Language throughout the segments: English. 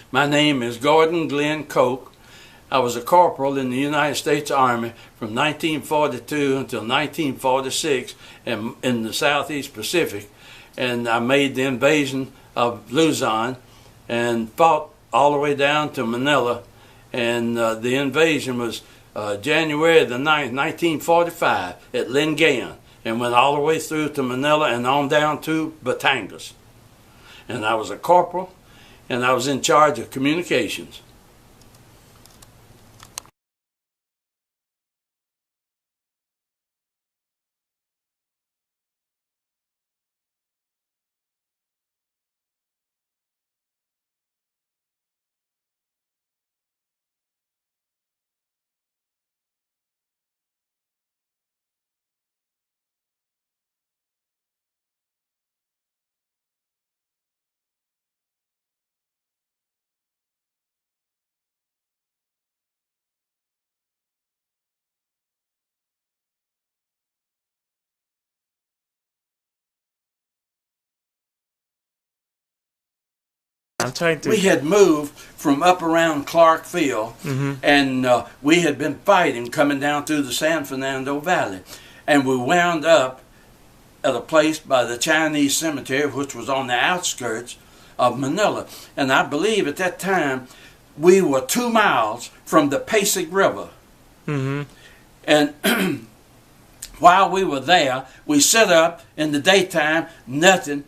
My name is Glen Cocke. I was a corporal in the United States Army from 1942 until 1946 in the Southeast Pacific, and I made the invasion of Luzon and fought all the way down to Manila, and the invasion was January the 9th, 1945 at Lingayen, and went all the way through to Manila and on down to Batangas. And I was a corporal, and I was in charge of communications. I'm trying to. We had moved from up around Clarkville, and we had been fighting coming down through the San Fernando Valley, and we wound up at a place by the Chinese cemetery, which was on the outskirts of Manila. And I believe at that time we were 2 miles from the Pasig River. And while we were there, we set up in the daytime, nothing.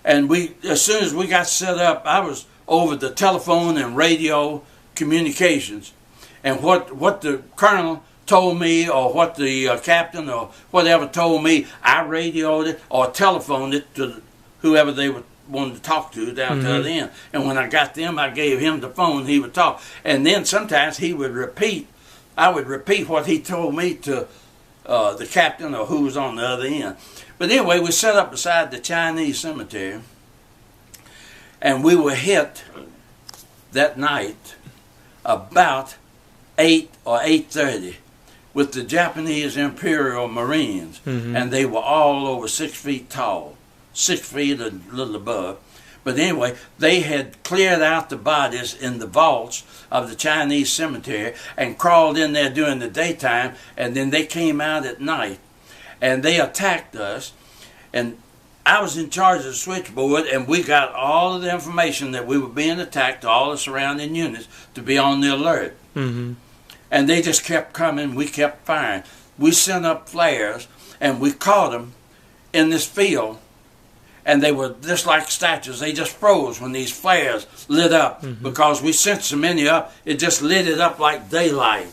And as soon as we got set up, I was over the telephone and radio communications. And what the colonel told me, or what the captain or whatever told me, I radioed it or telephoned it to whoever they wanted to talk to down to the other end. And when I got them, I gave him the phone, he would talk. And then sometimes I would repeat what he told me to the captain or who was on the other end. But anyway, we set up beside the Chinese cemetery, and we were hit that night about 8 or 8:30 with the Japanese Imperial Marines, and they were all over 6 feet tall, 6 feet a little above. But anyway, they had cleared out the bodies in the vaults of the Chinese cemetery and crawled in there during the daytime, and then they came out at night. And they attacked us, and I was in charge of the switchboard, and we got all of the information that we were being attacked, all the surrounding units, to be on the alert. And they just kept coming, we kept firing. We sent up flares, and we caught them in this field, and they were just like statues. They just froze when these flares lit up, because we sent so many up, it just lit it up like daylight.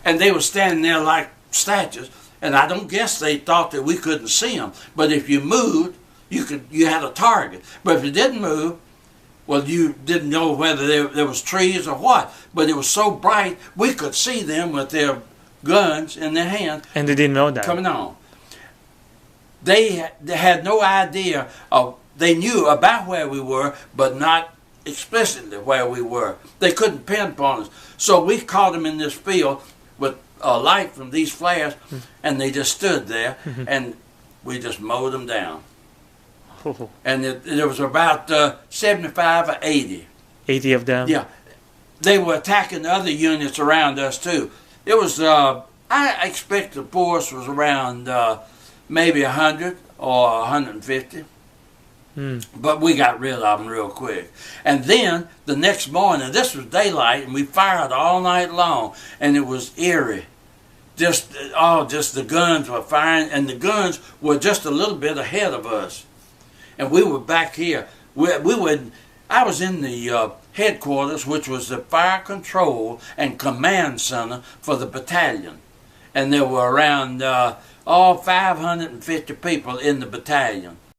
And they were standing there like statues. And I don't guess they thought that we couldn't see them. But if you moved, you had a target. But if you didn't move, well, you didn't know whether there was trees or what. But it was so bright, we could see them with their guns in their hands. And they didn't know that. Coming on. They had no idea they knew about where we were, but not explicitly where we were. They couldn't pinpoint us. So we caught them in this field with light from these flares, and they just stood there, and we just mowed them down. And there was about 75 or 80. 80 of them? Yeah. They were attacking the other units around us, too. It was, I expect the force was around maybe 100 or 150. But we got rid of them real quick. And then the next morning, this was daylight, and we fired all night long, and it was eerie. Just the guns were firing, and the guns were just a little bit ahead of us. And we were back here. I was in the headquarters, which was the fire control and command center for the battalion. And there were around 550 people in the battalion.